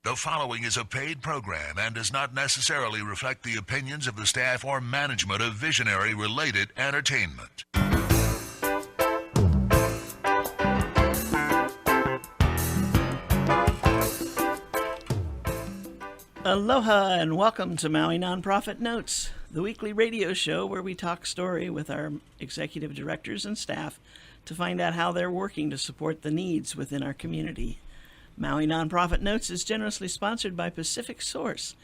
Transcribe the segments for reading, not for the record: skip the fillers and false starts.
The following is a paid program and does not necessarily reflect the opinions of the staff or management of Visionary-related entertainment. Aloha and welcome to Maui Nonprofit Notes, the weekly radio show where we talk story with our executive directors and staff to find out how they're working to support the needs within our community. Maui Nonprofit Notes is generously sponsored by Pacific Source.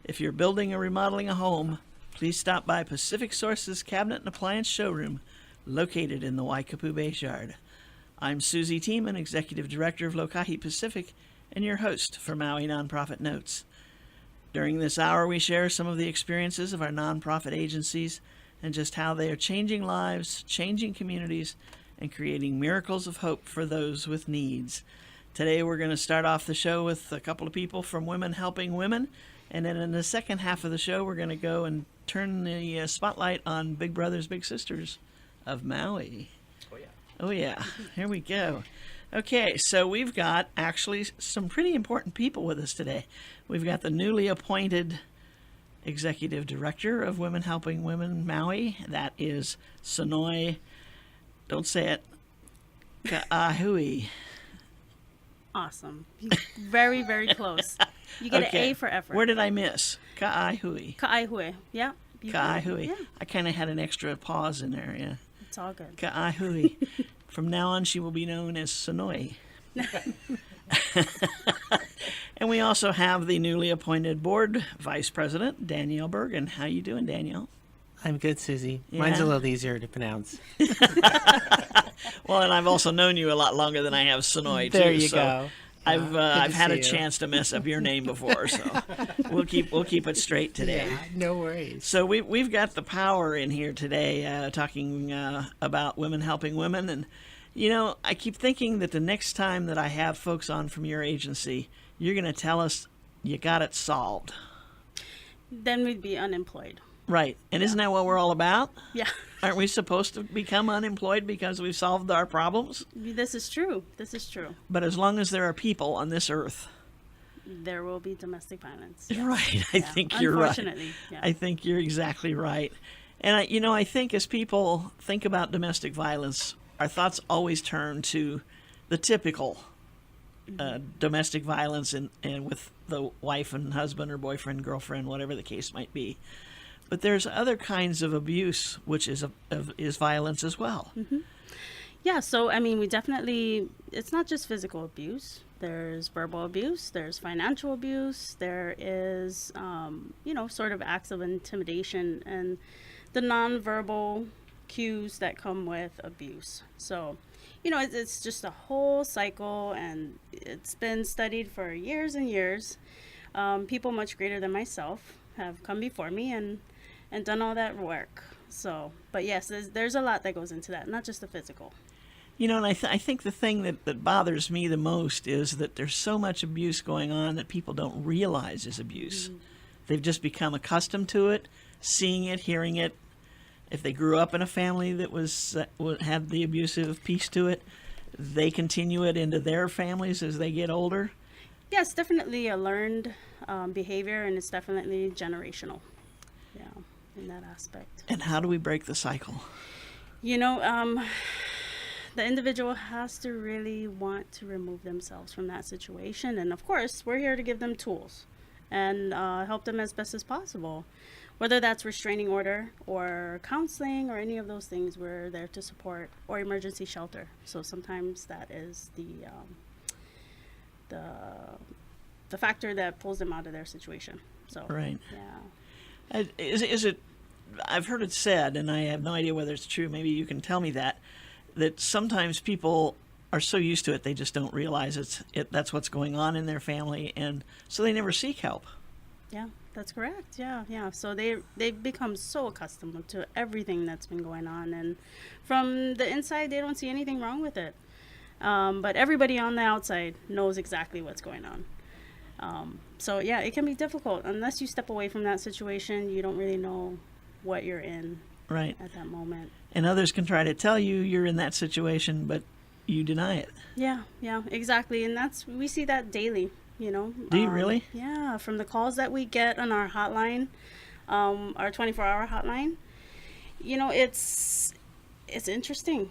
If you're building or remodeling a home, please stop by Pacific Source's Cabinet and Appliance Showroom, located in the Waikapu Bayshard. I'm Susie Tiemann, Executive Director of Lokahi Pacific, and your host for Maui Nonprofit Notes. During this hour, we share some of the experiences of our nonprofit agencies and just how they are changing lives, changing communities, and creating miracles of hope for those with needs. Today we're going to start off the show with a couple of people from Women Helping Women, and then in the second half of the show we're going to go and turn the spotlight on Big Brothers Big Sisters of Maui. Oh yeah, here we go. Okay, so we've got actually some pretty important people with us today. We've got the newly appointed Executive Director of Women Helping Women Maui. That is Sonoy, don't say it, Ka'ahui. Awesome. Very, very close. You get Okay. an A for effort. Where did I miss? Ka'ahui. Ka'aihui. Yeah. Ka'ahui. Yeah. I kind of had an extra pause in there, yeah. It's all good. Ka'ahui. From now on, she will be known as Sonoy. And we also have the newly appointed board vice president, Danielle Bergen. How you doing, Danielle? I'm good, Susie. Yeah. Mine's a little easier to pronounce. Well, and I've also known you a lot longer than I have Sonoy, too. There you so go. I've Good I've to had a see you. chance to mess up your name before, so we'll keep it straight today. Yeah, no worries. So we've got the power in here today, talking about women helping women, and you know, I keep thinking that the next time that I have folks on from your agency, you're going to tell us you got it solved, Then we'd be unemployed. right? And isn't that what we're all about? Yeah. Aren't we supposed to become unemployed because we've solved our problems? This is true. This is true. But as long as there are people on this earth, There will be domestic violence. right? I Yeah. think you're right. Unfortunately. Yeah. I think you're exactly right. And I think as people think about domestic violence, our thoughts always turn to the typical domestic violence and with the wife and husband or boyfriend, girlfriend, whatever the case might be. But there's other kinds of abuse, which is violence as well. Yeah, so I mean, it's not just physical abuse. There's verbal abuse, there's financial abuse, there is, sort of acts of intimidation and the nonverbal cues that come with abuse. So, it's just a whole cycle, and it's been studied for years and years. People much greater than myself have come before me and done all that work. So, but yes, there's a lot that goes into that, not just the physical. And I think the thing that bothers me the most is that there's so much abuse going on that people don't realize is abuse. They've just become accustomed to it, seeing it, hearing it. If they grew up in a family that had the abusive piece to it, they continue it into their families as they get older. Yeah, it's definitely a learned behavior, and it's definitely generational. Yeah, in that aspect. And how do we break the cycle? The individual has to really want to remove themselves from that situation. And of course, we're here to give them tools and help them as best as possible. Whether that's restraining order or counseling or any of those things, we're there to support, or emergency shelter. So sometimes that is the factor that pulls them out of their situation. So, Right. yeah. Is it? I've heard it said, and I have no idea whether it's true. Maybe you can tell me that sometimes people are so used to it they just don't realize that's what's going on in their family, and so they never seek help. Yeah, that's correct. Yeah. So they've become so accustomed to everything that's been going on, and from the inside, they don't see anything wrong with it. But everybody on the outside knows exactly what's going on. So yeah, it can be difficult unless you step away from that situation. You don't really know what you're in Right. at that moment. And others can try to tell you you're in that situation, but you deny it. Yeah, exactly. And we see that daily. you know. Do you really? Yeah, from the calls that we get on our hotline, our 24-hour hotline, you know, it's interesting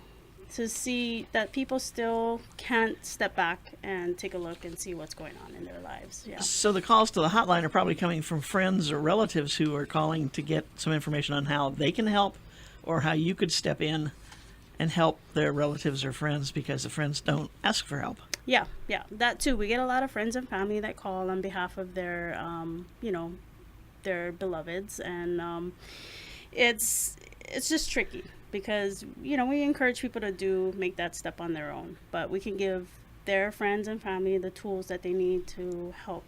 to see that people still can't step back and take a look and see what's going on in their lives. Yeah. So the calls to the hotline are probably coming from friends or relatives who are calling to get some information on how they can help or how you could step in and help their relatives or friends because the friends don't ask for help. Yeah, that too. We get a lot of friends and family that call on behalf of their, their beloveds, and it's just tricky because we encourage people to make that step on their own, but we can give their friends and family the tools that they need to help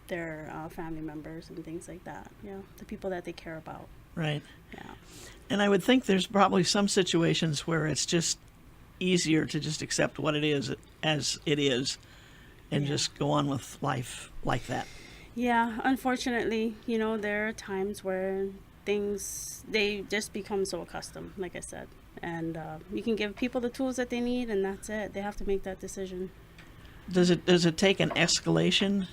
their family members and things like that. The people that they care about. Right. Yeah. And I would think there's probably some situations where it's just easier to just accept what it is as it is and just go on with life like that. Yeah, unfortunately, there are times where they just become so accustomed, like I said. And you can give people the tools that they need, and that's it. They have to make that decision. Does it take an escalation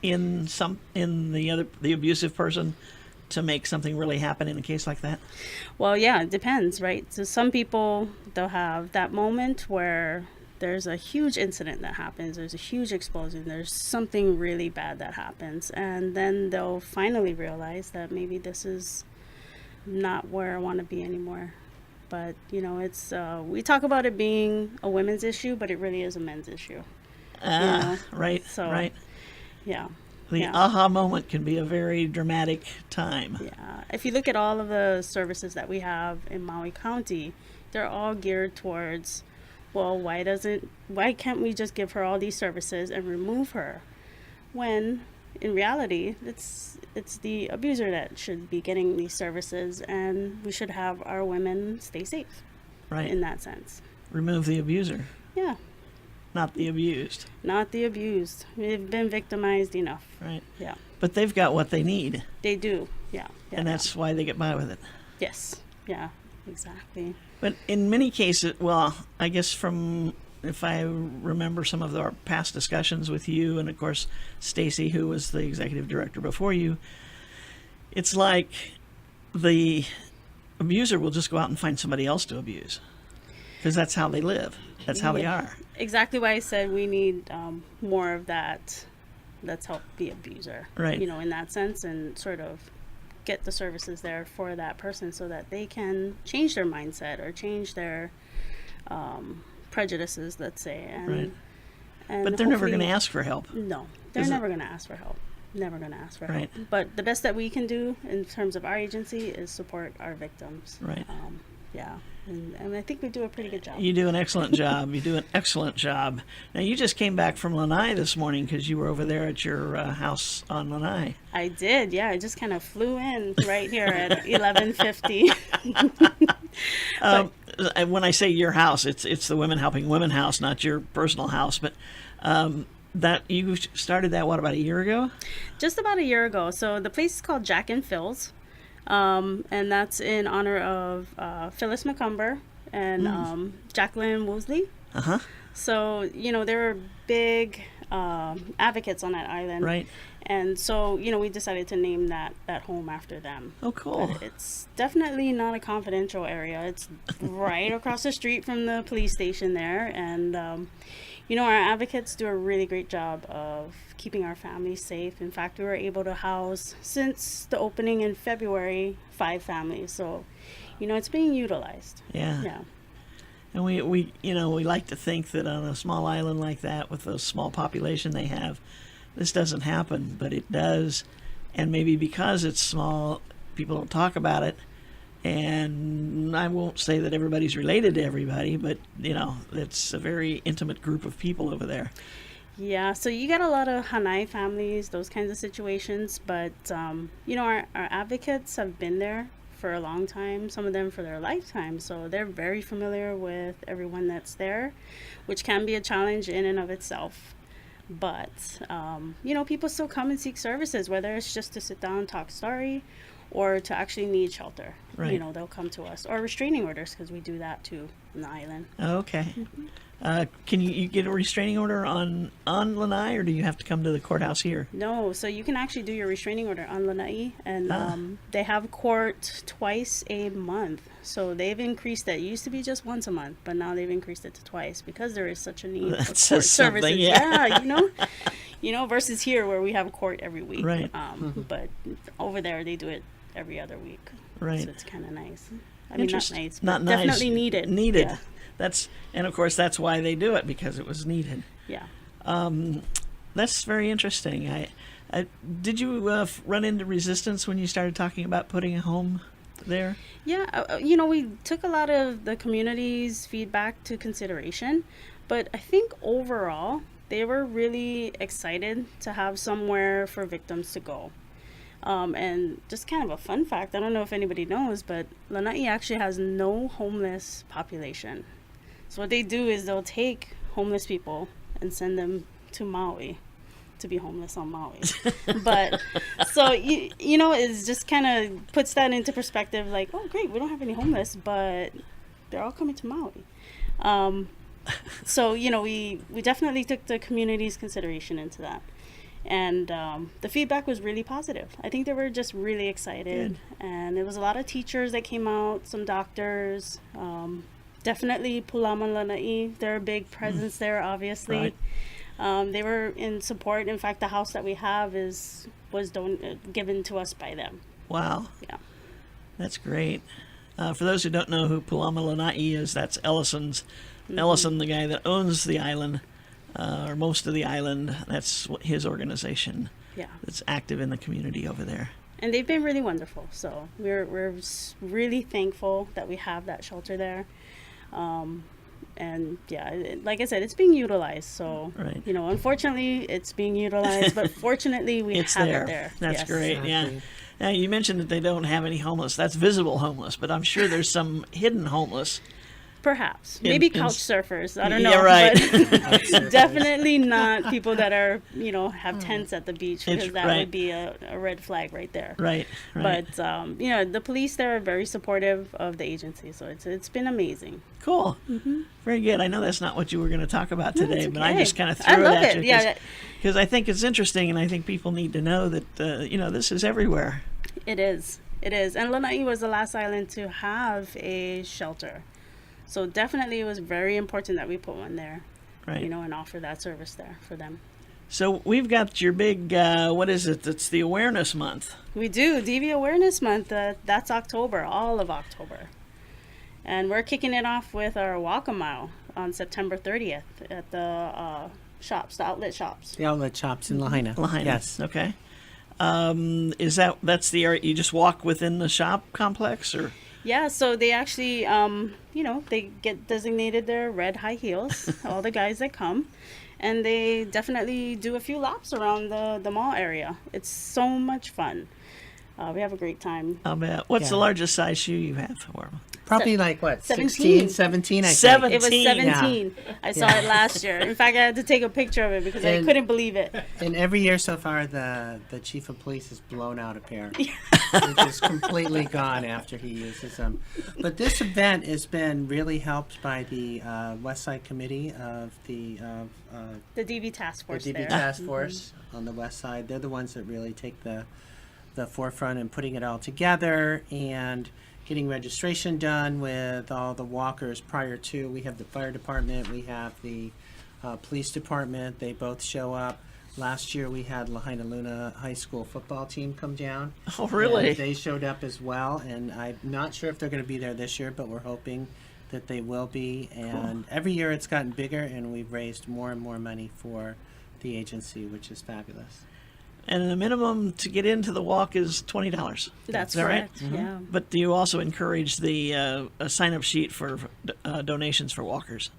in the abusive person to make something really happen in a case like that? Well, yeah, it depends, right? So some people, they'll have that moment where there's a huge incident that happens, there's a huge explosion, there's something really bad that happens, and then they'll finally realize that maybe this is not where I want to be anymore. But it's we talk about it being a women's issue, but it really is a men's issue. Right. So, right. Yeah. The aha moment can be a very dramatic time. Yeah. If you look at all of the services that we have in Maui County, they're all geared towards, well, why can't we just give her all these services and remove her? When in reality, it's the abuser that should be getting these services, and we should have our women stay safe. Right. In that sense. Remove the abuser. Yeah. Not the abused. Not the abused. We've been victimized enough. Right. Yeah. But they've got what they need. They do. Yeah. And that's why they get by with it. Yes. Yeah. Exactly. But in many cases, well, I guess if I remember some of our past discussions with you, and of course Stacy, who was the executive director before you, it's like the abuser will just go out and find somebody else to abuse because that's how they live. That's how they are. Exactly why I said we need more of that. Let's help the abuser. Right. In that sense, and sort of get the services there for that person so that they can change their mindset or change their prejudices, let's say. And but they're never going to ask for help. No, they're never going to ask for help. Never going to ask for right. help. But the best that we can do in terms of our agency is support our victims. Right. Yeah. And I think we do a pretty good job. You do an excellent job. You do an excellent job. Now, you just came back from Lanai this morning because you were over there at your house on Lanai. I did, yeah. I just kind of flew in right here at 11:50. When I say your house, it's the Women Helping Women house, not your personal house. But that you started that, about a year ago? Just about a year ago. So the place is called Jack and Phil's. And that's in honor of Phyllis McCumber and Jacqueline Woosley. Uh-huh. So, they're big advocates on that island. Right. And so, we decided to name that home after them. Oh, cool. But it's definitely not a confidential area. It's right across the street from the police station there. And, our advocates do a really great job of keeping our families safe. In fact, we were able to house, since the opening in February, 5 families. So, it's being utilized. Yeah. Yeah. And we like to think that on a small island like that, with a small population they have, this doesn't happen, but it does. And maybe because it's small, people don't talk about it. And I won't say that everybody's related to everybody, but, it's a very intimate group of people over there. Yeah, so you got a lot of Hanai families, those kinds of situations, but, our advocates have been there for a long time, some of them for their lifetime, so they're very familiar with everyone that's there, which can be a challenge in and of itself. But, people still come and seek services, whether it's just to sit down and talk story, or to actually need shelter. Right. You know, they'll come to us, or restraining orders, because we do that too on the island. Okay. Can you get a restraining order on Lanai, or do you have to come to the courthouse here? No, so you can actually do your restraining order on Lanai, and they have court twice a month. So they've increased it. It used to be just once a month, but now they've increased it to twice because there is such a need That for says court something, services. yeah. You know, versus here where we have court every week. Right. But over there they do it every other week. Right. So it's kind of nice. I mean, not Interesting. nice, Not but nice. definitely needed. Needed. Yeah. And of course that's why they do it, because it was needed. Yeah. That's very interesting. Did you run into resistance when you started talking about putting a home there? Yeah, you know, we took a lot of the community's feedback to consideration, but I think overall they were really excited to have somewhere for victims to go. And just kind of a fun fact, I don't know if anybody knows, but Lanai actually has no homeless population. So what they do is they'll take homeless people and send them to Maui to be homeless on Maui. But so you know, it's just kind of puts that into perspective, like, oh great, we don't have any homeless, but they're all coming to Maui. So you know, we definitely took the community's consideration into that, and the feedback was really positive. I think they were just really excited. Good. And there was a lot of teachers that came out, some doctors, definitely Pulama Lanai, they're a big presence there, obviously. Right. They were in support. In fact, the house that we have was given to us by them. Wow. Yeah. That's great. For those who don't know who Pulama Lanai is, that's Ellison, the guy that owns the island, or most of the island. That's his organization. Yeah. That's active in the community over there. And they've been really wonderful. So we're really thankful that we have that shelter there. And yeah, like I said, it's being utilized. So, right. You know, unfortunately, it's being utilized, but fortunately, we have it there. That's great. Exactly. Yeah. Now, you mentioned that they don't have any homeless. That's visible homeless, but I'm sure there's some hidden homeless. Perhaps. Maybe couch surfers. I don't know. Yeah, right. But definitely not people that are, you know, have tents at the beach, because that would be a red flag right there. Right. But, you know, the police there are very supportive of the agency, so it's been amazing. Cool. Mm-hmm. Very good. I know that's not what you were going to talk about today, but I just kind of threw it at you. Yeah. Because I think it's interesting, and I think people need to know that, you know, this is everywhere. It is. It is. And Lanai was the last island to have a shelter. So definitely it was very important that we put one there, right. You know, and offer that service there for them. So we've got your big, what is it? It's the Awareness Month. We do. DV Awareness Month. That's October, all of October. And we're kicking it off with our Walk a Mile on September 30th at the shops, the outlet shops. The outlet shops in Lahaina. Lahaina. Yes. Okay. That's the area, you just walk within the shop complex, or? Yeah, so they actually, you know, they get designated their red high heels, all the guys that come, and they definitely do a few laps around the mall area. It's so much fun. We have a great time. I'll bet. What's the largest size shoe you have for them? Probably like, what, 17. 17, I think. 17. It was 17. Yeah. I saw it last year. In fact, I had to take a picture of it because I couldn't believe it. And every year so far, the chief of police has blown out a pair. They're just completely gone after he uses them. But this event has been really helped by the West Side Committee of the DV Task Force. The DV Task Force on the West Side. They're the ones that really take the forefront in putting it all together and getting registration done with all the walkers prior to. We have the fire department, we have the police department. They both show up. Last year we had Lahaina Luna High School football team come down. Oh, really? And they showed up as well, and I'm not sure if they're going to be there this year, but we're hoping that they will be. And every year it's gotten bigger, and we've raised more and more money for the agency, which is fabulous. And the minimum to get into the walk is $20. That's correct. Right? Mm-hmm. Yeah. But do you also encourage the a sign-up sheet for donations for walkers?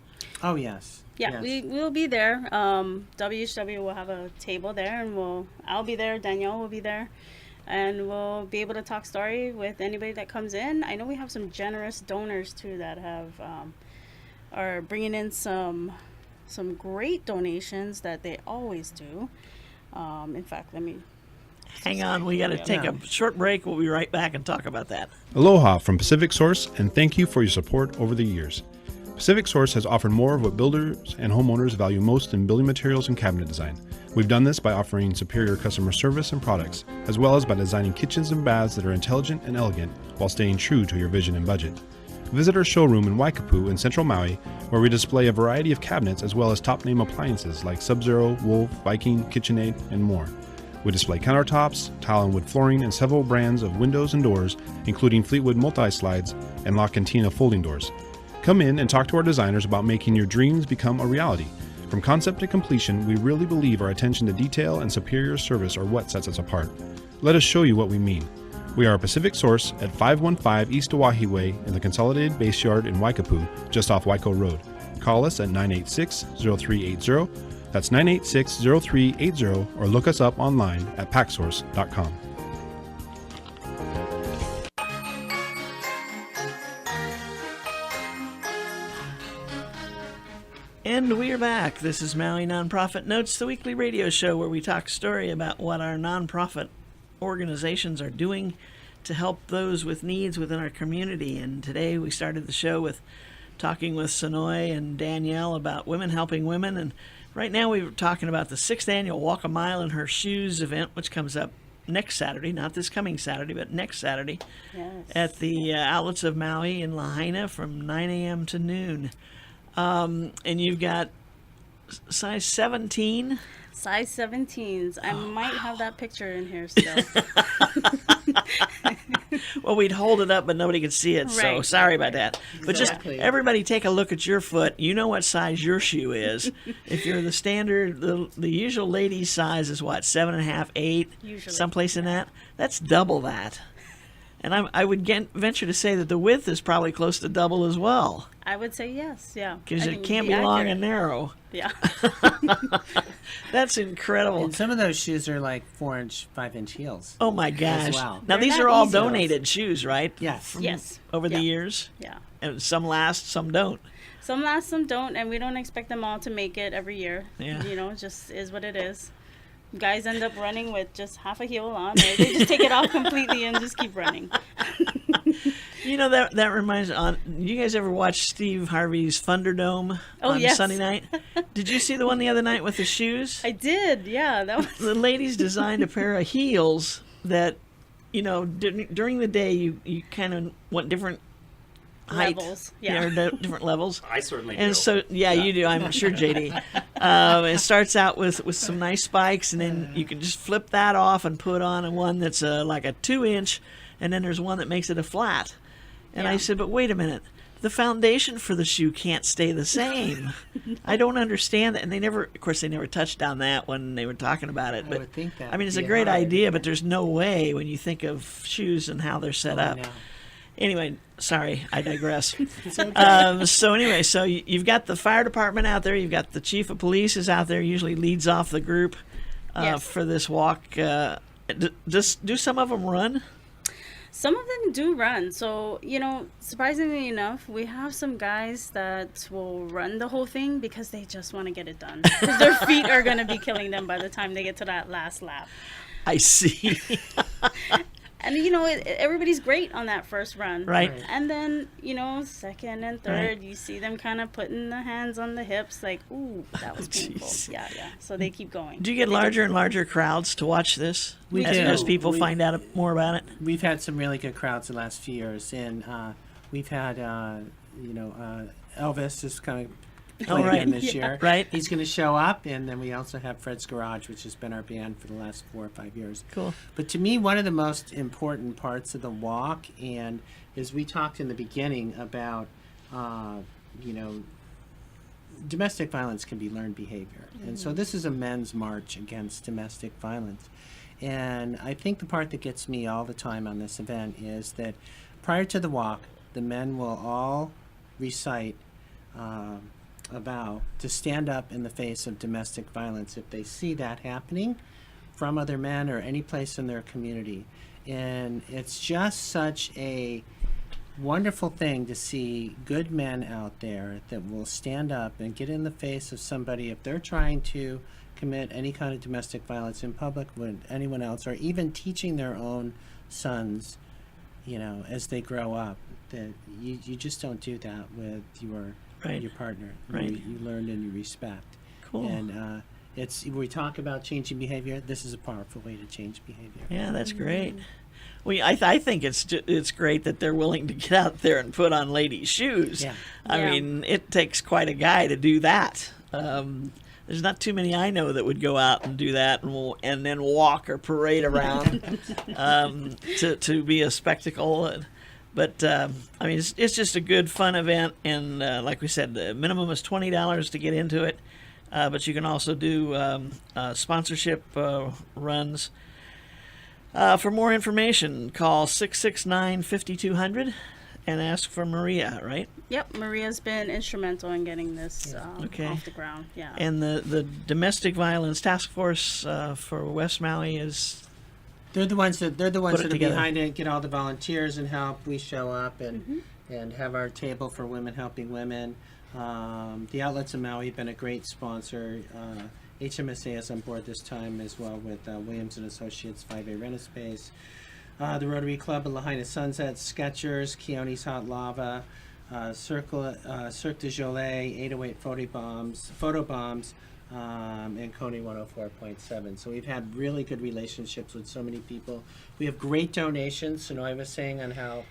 Oh, yes. Yeah, yes. we'll be there. WHW will have a table there, and I'll be there. Danielle will be there, and we'll be able to talk story with anybody that comes in. I know we have some generous donors too that are bringing in some great donations that they always do. In fact, let me Hang on, we got to take a short break. We'll be right back and talk about that. Aloha from Pacific Source, and thank you for your support over the years. Pacific Source has offered more of what builders and homeowners value most in building materials and cabinet design. We've done this by offering superior customer service and products, as well as by designing kitchens and baths that are intelligent and elegant while staying true to your vision and budget. Visit our showroom in Waikapu in central Maui, where we display a variety of cabinets as well as top-name appliances like Sub-Zero, Wolf, Viking, KitchenAid, and more. We display countertops, tile and wood flooring, and several brands of windows and doors, including Fleetwood multi-slides and La Cantina folding doors. Come in and talk to our designers about making your dreams become a reality. From concept to completion, we really believe our attention to detail and superior service are what sets us apart. Let us show you what we mean. We are a Pacific Source at 515 East Oahe Way in the Consolidated Base Yard in Waikapu, just off Waiko Road. Call us at 986-0380. That's 986-0380, or look us up online at packsource.com. And we are back. This is Maui Nonprofit Notes, the weekly radio show where we talk story about what our nonprofit organizations are doing to help those with needs within our community. And today we started the show with talking with Sonoy and Danielle about women helping women. And right now we were talking about the 6th annual Walk a Mile in Her Shoes event, which comes up next Saturday, not this coming Saturday, but next Saturday, at the outlets of Maui in Lahaina from 9 a.m. to noon. And you've got size 17. Size 17s. I might have that picture in here still. Well, we'd hold it up, but nobody could see it, so Right. sorry about that. But Exactly. just everybody take a look at your foot. You know what size your shoe is. If you're the standard, the usual ladies' size is what, 7.5, 8, Usually, someplace in that. That's double that. And I would venture to say that the width is probably close to double as well, I would say yes, yeah. because I it think can't it'd be long accurate. and narrow. Yeah. That's incredible. And some of those shoes are like 4-inch, 5-inch heels. Oh my gosh! well. Now They're these not are all easy. donated shoes, right? Yes. Yes. Over the Yeah. years, Yeah. and some last, some don't. Some last, some don't, and we don't expect them all to make it every year. Yeah. You know, it just is what it is. Guys end up running with just half a heel on, or they just take it off completely and just keep running. You know, that reminds me, you guys ever watch Steve Harvey's Thunderdome Oh, on yes. Sunday night? Did you see the one the other night with the shoes? I did, yeah. That was The ladies designed a pair of heels that, you know, during the day you kind of want different height. Levels, Yeah, yeah. or different levels. I certainly And do. so, yeah, you do. I'm sure, JD. It starts out with some nice spikes, and then you can just flip that off and put on one that's like a 2-inch, and then there's one that makes it a flat. And I Yeah. said, but wait a minute. The foundation for the shoe can't stay the same. I don't understand that. And they never touched on that when they were talking about it. I but would think that I mean, it's would a be great hard. idea, but there's no way when you think of shoes and how they're set I up. know. Anyway, sorry, I digress. So anyway, so you've got the fire department out there. You've got the chief of police is out there. Usually leads off the group Yes. for this walk. Do some of them run? Some of them do run. So, you know, surprisingly enough, we have some guys that will run the whole thing because they just want to get it done. Because their feet are going to be killing them by the time they get to that last lap. I see. And, you know, everybody's great on that first run. Right. And then, you know, second and third, Right. you see them kind of putting the hands on the hips like, ooh, that was painful. Jeez. Yeah, yeah. So they keep going. Do you get They larger and larger crowds to watch this? We as, do. as people We- find out more about it? We've had some really good crowds the last few years, and we've had, Elvis is kind of playing right. in this year. Right. He's going to show up, and then we also have Fred's Garage, which has been our band for the last 4 or 5 years. Cool. But to me, one of the most important parts of the walk, and as we talked in the beginning about, domestic violence can be learned behavior. And so this is a men's march against domestic violence. And I think the part that gets me all the time on this event is that prior to the walk, the men will all recite a vow to stand up in the face of domestic violence if they see that happening from other men or any place in their community. And it's just such a wonderful thing to see good men out there that will stand up and get in the face of somebody if they're trying to commit any kind of domestic violence in public with anyone else, or even teaching their own sons, as they grow up. That you just don't do that with your partner. Right. You learn and you respect. Cool. And we talk about changing behavior. This is a powerful way to change behavior. Yeah, that's great. I think it's great that they're willing to get out there and put on ladies' shoes. Yeah. I mean, it takes quite a guy to do that. There's not too many I know that would go out and do that and then walk or parade around to be a spectacle. But I mean, it's just a good, fun event, and like we said, the minimum is $20 to get into it. But you can also do sponsorship runs. For more information, call 669-5200 and ask for Maria, right? Yep, Maria's been instrumental in getting this Okay. off the ground. Yeah. And the Domestic Violence Task Force for West Maui is... They're the ones that are together. behind it, get all the volunteers and help. We show up and have our table for women helping women. The outlets in Maui have been a great sponsor. HMSA is on board this time as well with Williams and Associates 5A Rent Space. The Rotary Club of Lahaina Sunset, Skechers, Keone's Hot Lava, Cirque du Soleil, 808 Photo Bombs, and Coney 104.7. So we've had really good relationships with so many people. We have great donations. Sonoy was saying on how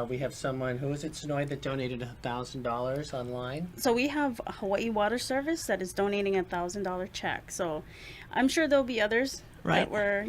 we have someone, who is it, Sonoy, that donated $1,000 online? So we have Hawaii Water Service that is donating a $1,000 check. So I'm sure there'll be others Right. that were,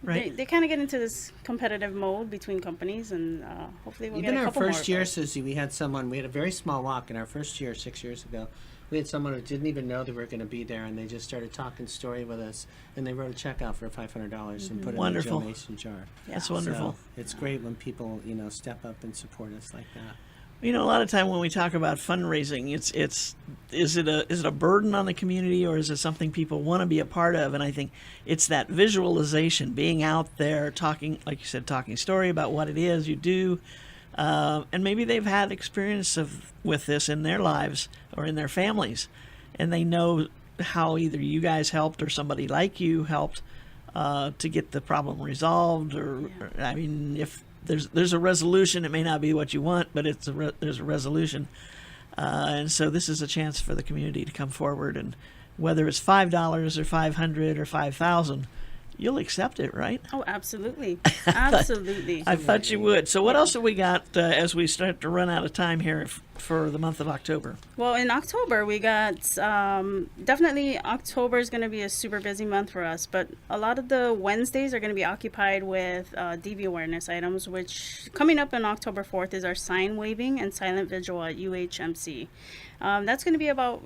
Right. they kind of get into this competitive mode between companies, and hopefully we'll Even get a our couple more. first of year, those. Susie, we had a very small walk in our first year, 6 years ago. We had someone who didn't even know they were going to be there, and they just started talking story with us, and they wrote a check out for $500 and put it Wonderful. in a donation jar. That's Yeah. wonderful. So it's great when people, step up and support us like that. A lot of time when we talk about fundraising, is it a burden on the community, or is it something people want to be a part of? And I think it's that visualization, being out there talking, like you said, talking story about what it is you do, and maybe they've had experience with this in their lives or in their families, and they know how either you guys helped or somebody like you helped to get the problem resolved, or I mean, if there's a resolution. It may not be what you want, but there's a resolution, and so this is a chance for the community to come forward, and whether it's $5 or $500 or $5,000, you'll accept it, right? Oh, absolutely. Absolutely. I thought you would. So what else have we got as we start to run out of time here for the month of October? Well, in October, we got definitely October is going to be a super busy month for us, but a lot of the Wednesdays are going to be occupied with DV awareness items, which coming up on October 4th is our sign waving and silent vigil at UHMC. That's going to be about,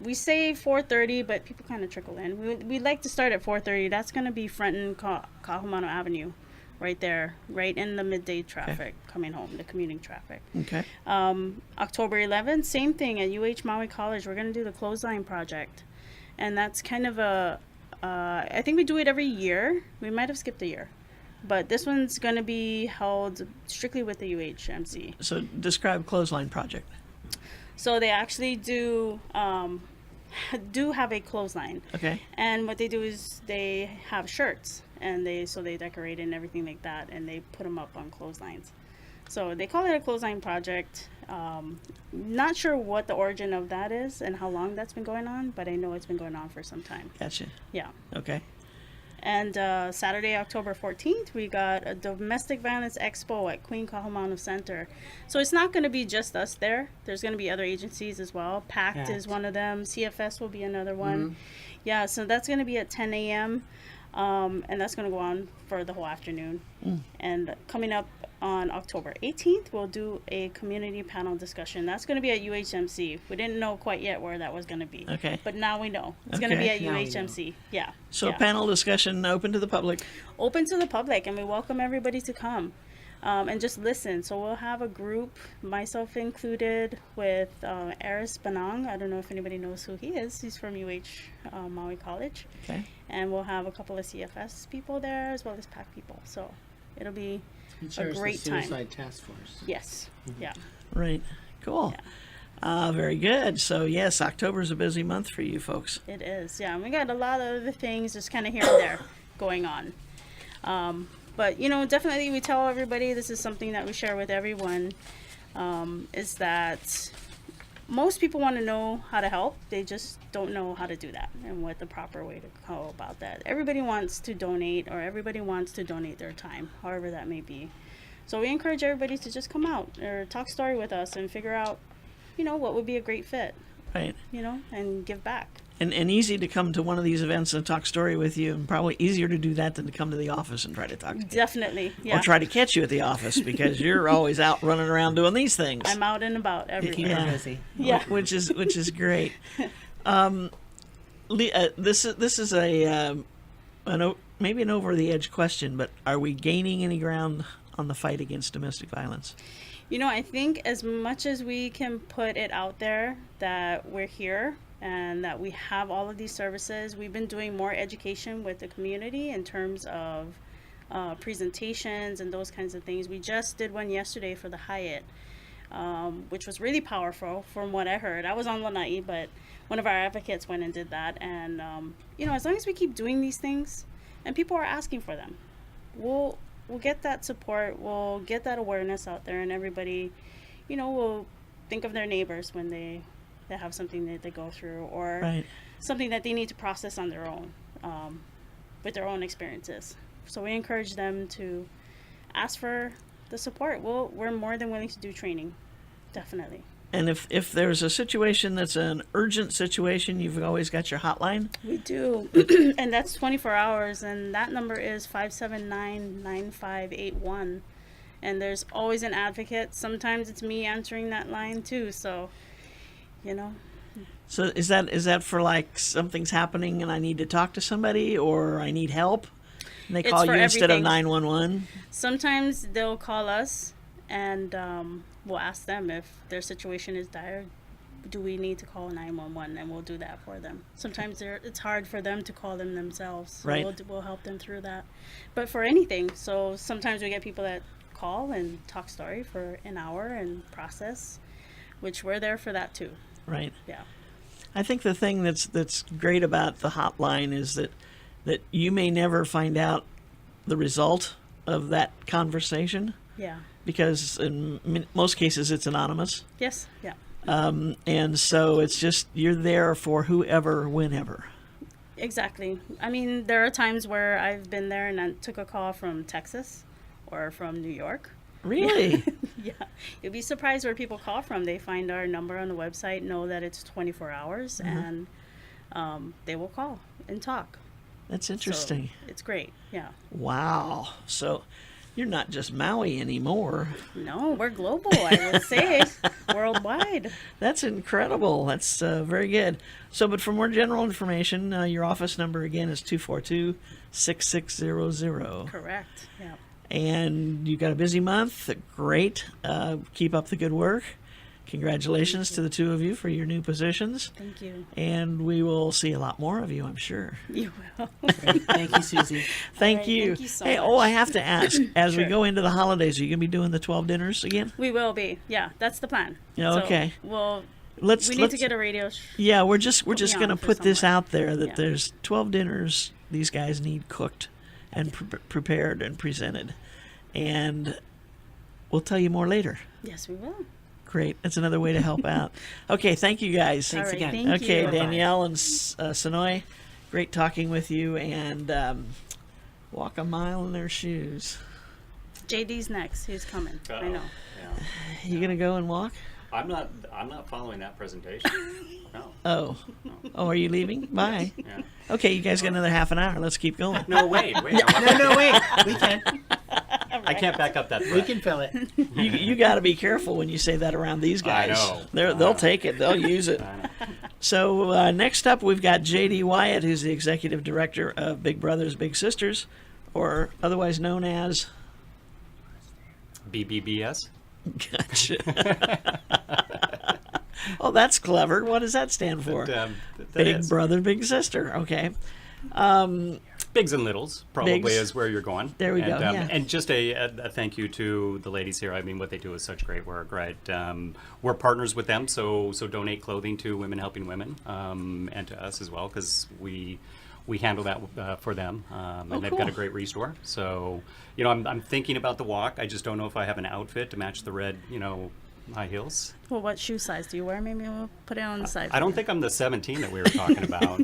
we say 4:30, but people kind of trickle in. We like to start at 4:30. That's going to be fronting Kahumanu Avenue, right there, right in the midday traffic coming home, the commuting traffic. Okay. October 11th, same thing at UH Maui College. We're going to do the clothesline project, and that's kind of I think we do it every year. We might have skipped a year, but this one's going to be held strictly with the UHMC. So describe clothesline project. So they actually do have a clothesline. Okay. And what they do is they have shirts, and they decorate and everything like that, and they put them up on clotheslines. So they call it a clothesline project. Not sure what the origin of that is and how long that's been going on, but I know it's been going on for some time. Gotcha. Yeah. Okay. And Saturday, October 14th, we got a Domestic Violence Expo at Queen Kahumanu Center. So it's not going to be just us there. There's going to be other agencies as well. PACT is one of them. CFS will be another one. Mm-hmm. Yeah, so that's going to be at 10 a.m. And that's going to go on for the whole afternoon. And coming up on October 18th, we'll do a community panel discussion. That's going to be at UHMC. We didn't know quite yet where that was going to be. Okay. But now we know. It's going to be Okay. at Now we know. UHMC. Yeah. So yeah. a panel discussion open to the public. Open to the public, and we welcome everybody to come and just listen. So we'll have a group, myself included, with Aris Banang. I don't know if anybody knows who he is. He's from Maui College. Okay. And we'll have a couple of CFS people there as well as PAC people. So it'll be He chairs great the time. Suicide Task Force. yes, yeah. Right. Cool. Very good. So, yes, October's a busy month for you folks. It is, yeah. And we got a lot of other things just kind of here and there going on. But, definitely we tell everybody, this is something that we share with everyone, is that most people want to know how to help. They just don't know how to do that and what the proper way to go about that. Everybody wants to donate, or everybody wants to donate their time, however that may be. So we encourage everybody to just come out or talk story with us and figure out, what would be a great fit, Right. and give back. And easy to come to one of these events and talk story with you, and probably easier to do that than to come to the office and try to talk to you. Definitely, yeah. Or try to catch you at the office because you're always out running around doing these things. I'm out and about everywhere. Keep her busy. Yeah. Which is great. This is maybe an over the edge question, but are we gaining any ground on the fight against domestic violence? I think as much as we can put it out there that we're here and that we have all of these services, we've been doing more education with the community in terms of presentations and those kinds of things. We just did one yesterday for the Hyatt, which was really powerful from what I heard. I was on Lanai, but one of our advocates went and did that. And, as long as we keep doing these things and people are asking for them, we'll get that support, we'll get that awareness out there, and everybody, will think of their neighbors when they have something that they go through, or Right. something that they need to process on their own, with their own experiences. So we encourage them to ask for the support. We're more than willing to do training, definitely. And if there's a situation that's an urgent situation, you've always got your hotline? We do, and that's 24 hours, and that number is 579-9581. And there's always an advocate. Sometimes it's me answering that line too, so, So is that for like something's happening and I need to talk to somebody or I need help? And they It's call for you instead of everything. 911? Sometimes they'll call us, and we'll ask them if their situation is dire. Do we need to call 911? And we'll do that for them. Sometimes it's hard for them to call them themselves. So Right. we'll help them through that. But for anything, so sometimes we get people that call and talk story for an hour and process, which we're there for that too. Right. Yeah. I think the thing that's great about the hotline is that you may never find out the result of that conversation Yeah. because in most cases it's anonymous. Yes. Yeah. And so it's just you're there for whoever, whenever. Exactly. I mean, there are times where I've been there and I took a call from Texas or from New York. Really? Yeah. You'd be surprised where people call from. They find our number on the website, know that it's 24 hours, and they will call and talk. That's So interesting. it's great. Yeah. Wow. So you're not just Maui anymore. No, we're global, I would say. Worldwide. That's incredible. That's very good. So, but for more general information, your office number again is 242-6600. Correct. Yeah. And you got a busy month. Great. Keep up the good work. Congratulations to the two of you for your new positions. Thank you. And we will see a lot more of you, I'm sure. You will. Thank you, Susie. Thank right, you. thank you so Hey, much. I have to ask, as we Sure. go into the holidays, are you going to be doing the 12 dinners again? We will be. Yeah, that's the plan. Yeah, okay. So, well, Let's we need to get a radio. Yeah, we're just me going to on for put this somewhere. out there that Yeah. there's 12 dinners these guys need cooked and prepared and presented. And we'll tell you more later. Yes, we will. Great. That's another way to help out. Okay, thank you guys. Thanks All right, again. thank Okay, you. Danielle and Sonoy, great talking with you, and walk a mile in their shoes. JD's next. He's coming. I know. Yeah. You going to go and walk? I'm not following that presentation. No. Oh, are you leaving? Bye. Yeah. Okay, you guys got another half an hour. Let's keep going. No, wait. No, wait. We can. I can't back up that We threat. can fill it. You got to be careful when you say that around these guys. know. They'll take it. They'll use it. I know. So next up, we've got J.D. Wyatt, who's the executive director of Big Brothers Big Sisters, or otherwise known as. BBBS. Gotcha. Oh, that's clever. What does that stand for? That Big is. Brother Big Sister. Okay. Bigs and littles probably Bigs. is where you're going. There we and, go, yeah. And just a thank you to the ladies here. I mean, what they do is such great work, right? We're partners with them, so donate clothing to Women Helping Women, and to us as well, because we handle that for them, and they've got a cool. great restore. So, you know, I'm thinking about the walk. I just don't know if I have an outfit to match the red, high heels. Well, what shoe size do you wear? Maybe we'll put it on the side. I don't think I'm the 17 that we were talking about,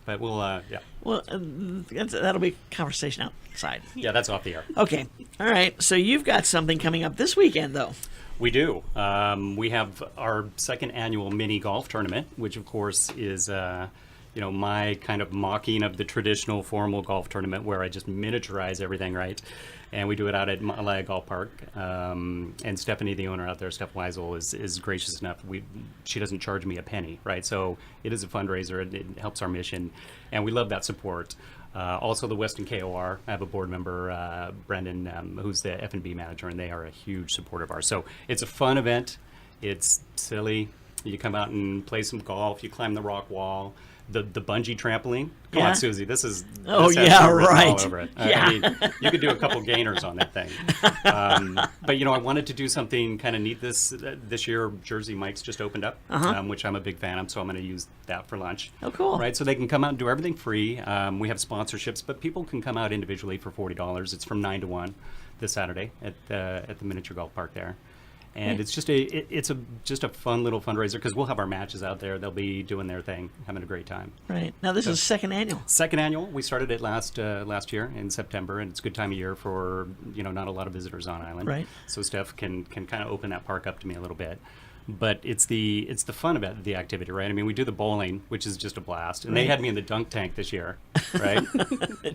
but we'll, yeah. Well, that'll be conversation outside. Yeah, that's off the air. Okay. All right. So you've got something coming up this weekend, though. We do. We have our second annual mini golf tournament, which of course is, my kind of mocking of the traditional formal golf tournament where I just miniaturize everything, right? And we do it out at Maui Golf Park. And Stephanie, the owner out there, Steph Weisel, is gracious enough. She doesn't charge me a penny, right? So it is a fundraiser. It helps our mission. And we love that support. Also, the Weston KOR, I have a board member, Brendan, who's the F&B manager, and they are a huge supporter of ours. So it's a fun event. It's silly. You come out and play some golf. You climb the rock wall. The bungee trampoline. Come Yeah. on, Susie. This has Oh, has yeah, you written right. all over it. Yeah. I mean, you could do a couple gainers on that thing. But I wanted to do something kind of neat this year. Jersey Mike's just opened up, which I'm a big fan of, so I'm going to use that for lunch. Oh, cool. Right, so they can come out and do everything free. We have sponsorships, but people can come out individually for $40. It's from 9 to 1 this Saturday at the miniature golf park there. And it's just a fun little fundraiser because we'll have our matches out there. They'll be doing their thing, having a great time. Right. Now, this is second annual. Second annual. We started it last year in September, and it's a good time of year for not a lot of visitors on island. Right. So Steph can kind of open that park up to me a little bit. But it's the fun about the activity, right? I mean, we do the bowling, which is just a blast, and they had me in the dunk tank this year, right?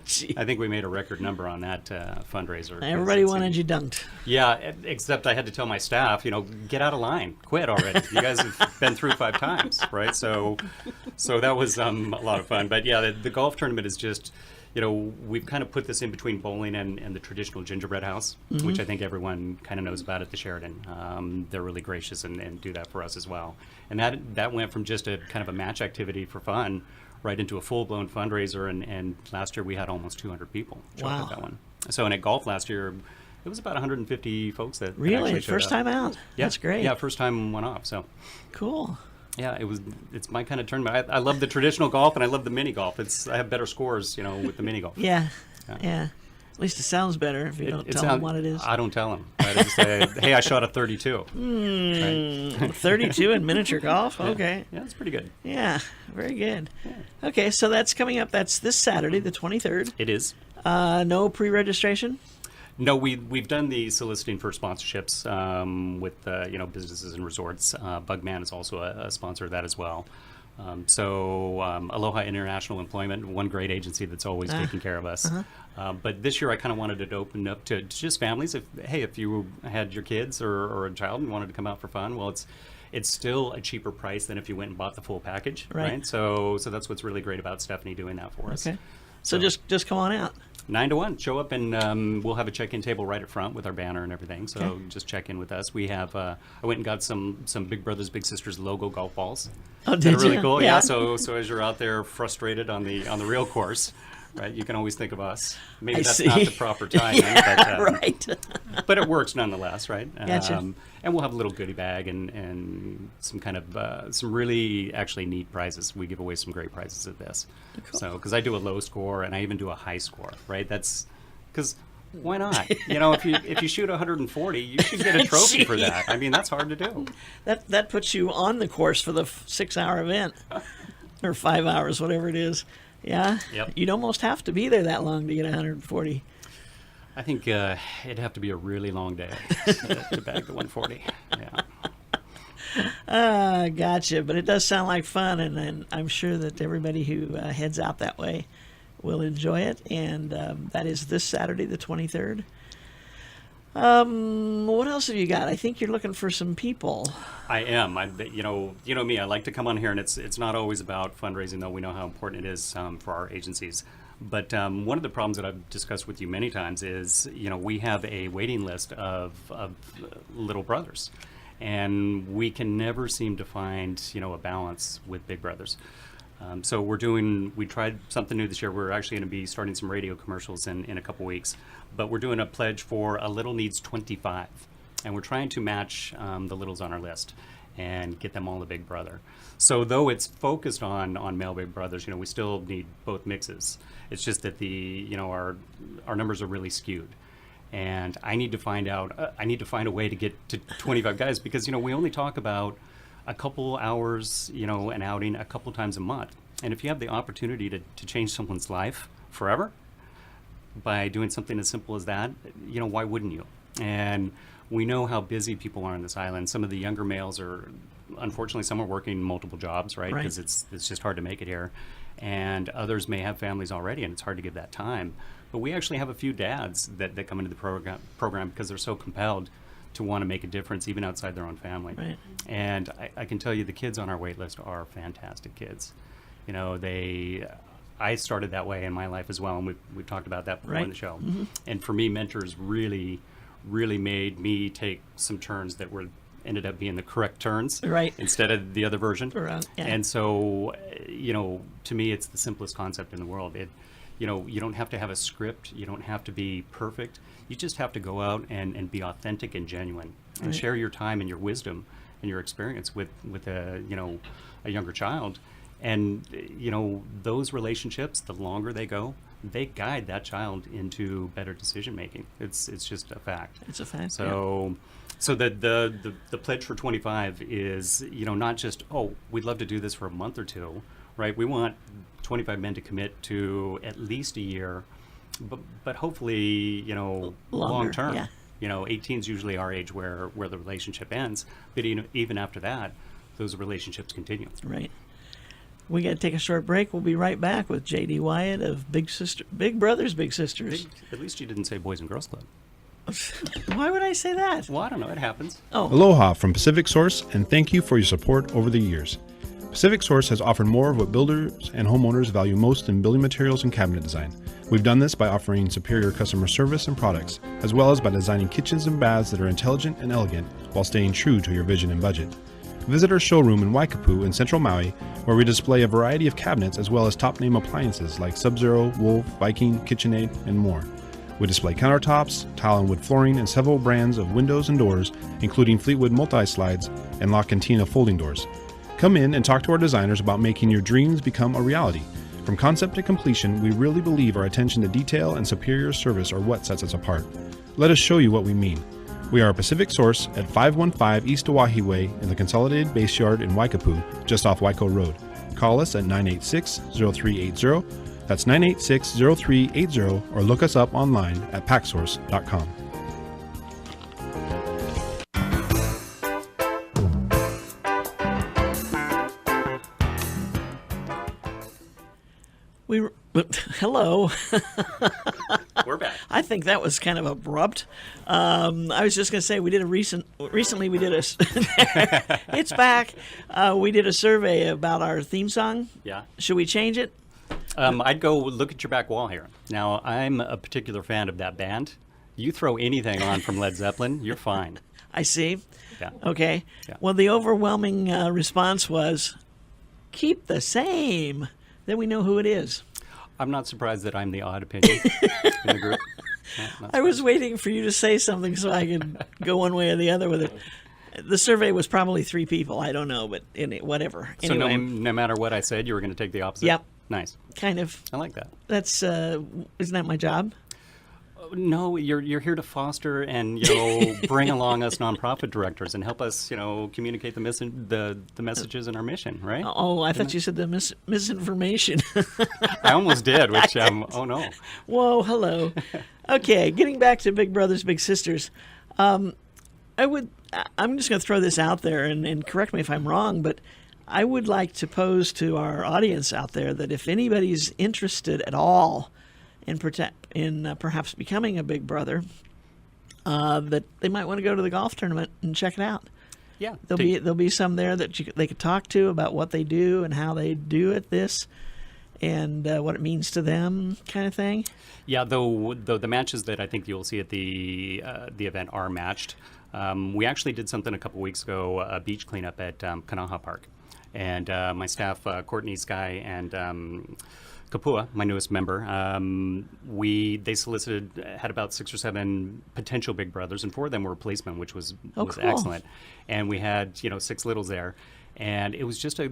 Gee. I think we made a record number on that fundraiser. 'cause Everybody it's- wanted you dunked. Yeah, except I had to tell my staff, get out of line, quit already. You guys have been through 5 times, right? So that was a lot of fun. But yeah, the golf tournament is just, we've kind of put this in between bowling and the traditional gingerbread house, which I think everyone kind of knows about at the Sheraton. They're really gracious and do that for us as well. And that went from just a kind of a match activity for fun right into a full-blown fundraiser. And last year we had almost 200 people show up Wow. at that one. So and at golf last year, it was about 150 folks that Really? actually showed First up. time out? Yeah, That's great. Yeah, first time went off. So Cool. yeah, it's my kind of tournament. I love the traditional golf and I love the mini golf. I have better scores, with the mini golf. Yeah. Yeah. At least it sounds better if you don't tell them what it is. I don't tell them. I just say, hey, I shot a 32. Right? 32 in miniature golf? Okay. Yeah, it's pretty good. Yeah. Very good. Okay, so that's coming up. That's this Saturday, the 23rd. It is. No pre-registration? No, we've done the soliciting for sponsorships with businesses and resorts. Bugman is also a sponsor of that as well. Aloha International Employment, one great agency that's always taking care of us. But this year I kind of wanted it to open up to just families. If you had your kids or a child and wanted to come out for fun, well, it's still a cheaper price than if you went and bought the full package, right? So that's what's really great about Stephanie doing that for us. Okay. So just come on out. 9 to 1. Show up and we'll have a check-in table right up front with our banner and everything. So Okay. just check in with us. We have I went and got some Big Brothers Big Sisters logo golf balls. Oh, They're did really you? cool. Yeah. Yeah. So as you're out there frustrated on the real course, right? You can always think of us. Maybe I that's see. not the proper timing, Yeah, but right. but it works nonetheless, right? Gotcha. And we'll have a little goodie bag and some kind of some really actually neat prizes. We give away some great prizes at this. Cool. So because I do a low score and I even do a high score, right? That's because why not? If you shoot 140, you should get a trophy for that. I mean, that's hard to do. That puts you on the course for the 6-hour event. Or 5 hours, whatever it is. Yeah? Yep. You'd almost have to be there that long to get 140. I think it'd have to be a really long day to bag the 140. Yeah. Gotcha. But it does sound like fun, and I'm sure that everybody who heads out that way will enjoy it. And that is this Saturday, the 23rd. What else have you got? I think you're looking for some people. I am. You know me. I like to come on here, and it's not always about fundraising, though. We know how important it is for our agencies. But one of the problems that I've discussed with you many times is, we have a waiting list of little brothers, and we can never seem to find, a balance with big brothers. So we tried something new this year. We're actually going to be starting some radio commercials in a couple weeks, but we're doing a pledge for A Little Needs 25, and we're trying to match the littles on our list and get them all a big brother. So though it's focused on male big brothers, we still need both mixes. It's just that our numbers are really skewed. And I need to find a way to get to 25 guys because, we only talk about a couple hours, an outing a couple times a month. And if you have the opportunity to change someone's life forever by doing something as simple as that, why wouldn't you? And we know how busy people are on this island. Some of the younger males unfortunately, some are working multiple jobs, right? Because it's just hard to make it here. And others may have families already, and it's hard to give that time. But we actually have a few dads that come into the program because they're so compelled to want to make a difference even outside their own family. Right. And I can tell you the kids on our wait list are fantastic kids. I started that way in my life as well, and we've talked about that before in the show. Mm-hmm. And for me, mentors really, really made me take some turns that ended up being the correct turns instead of the other version. Yeah. And so, to me, it's the simplest concept in the world. You don't have to have a script. You don't have to be perfect. You just have to go out and be authentic and genuine and share your time and your wisdom and your experience with a younger child. And, those relationships, the longer they go, they guide that child into better decision making. It's just a fact. It's a fact. So the pledge for 25 is, not just, we'd love to do this for a month or two, right? We want 25 men to commit to at least a year, but hopefully, long term. Yeah. 18 is usually our age where the relationship ends, but even after that, those relationships continue. Right. We got to take a short break. We'll be right back with J.D. Wyatt of Big Brothers, Big Sisters. At least you didn't say Boys and Girls Club. Why would I say that? Well, I don't know. It happens. Aloha from Pacific Source, and thank you for your support over the years. Pacific Source has offered more of what builders and homeowners value most in building materials and cabinet design. We've done this by offering superior customer service and products, as well as by designing kitchens and baths that are intelligent and elegant while staying true to your vision and budget. Visit our showroom in Waikapu in central Maui, where we display a variety of cabinets as well as top-name appliances like Sub-Zero, Wolf, Viking, KitchenAid, and more. We display countertops, tile and wood flooring, and several brands of windows and doors, including Fleetwood multi-slides and La Cantina folding doors. Come in and talk to our designers about making your dreams become a reality. From concept to completion, we really believe our attention to detail and superior service are what sets us apart. Let us show you what we mean. We are a Pacific Source at 515 East Oahe Way in the Consolidated Base Yard in Waikapu, just off Waiko Road. Call us at 986-0380. That's 986-0380, or look us up online at packsource.com. Hello. We're back. I think that was kind of abrupt. I was just going to say recently we did it's back. We did a survey about our theme song. Yeah. Should we change it? I'd go look at your back wall here. Now, I'm a particular fan of that band. You throw anything on from Led Zeppelin, you're fine. I see. Yeah. Okay. Yeah. Well, the overwhelming response was, keep the same. Then we know who it is. I'm not surprised that I'm the odd opinion in the group. No, I was waiting for you to say something so I could go one way or the other with it. The survey was probably 3 people. I don't know, but whatever. So anyway, no matter what I said, you were going to take the opposite? Yep. Nice. Kind of. I like that. That's isn't that my job? No, you're here to foster and bring along us nonprofit directors and help us communicate the messages in our mission, right? Oh, I thought you said the misinformation. I almost did, which oh no. Whoa, hello. Okay, getting back to Big Brothers Big Sisters. I'm just going to throw this out there and correct me if I'm wrong, but I would like to pose to our audience out there that if anybody's interested at all in perhaps becoming a big brother, that they might want to go to the golf tournament and check it out. Yeah, There'll be some there that they could talk to about what they do and how they do this, and what it means to them, kind of thing. Yeah, though the matches that I think you'll see at the event are matched. We actually did something a couple weeks ago, a beach cleanup at Kanaha Park. And my staff, Courtney, Sky, and Kapua, my newest member, they solicited, had about 6 or 7 potential big brothers, and 4 of them were policemen, which was Oh, cool. excellent. And we had 6 littles there. And it was just a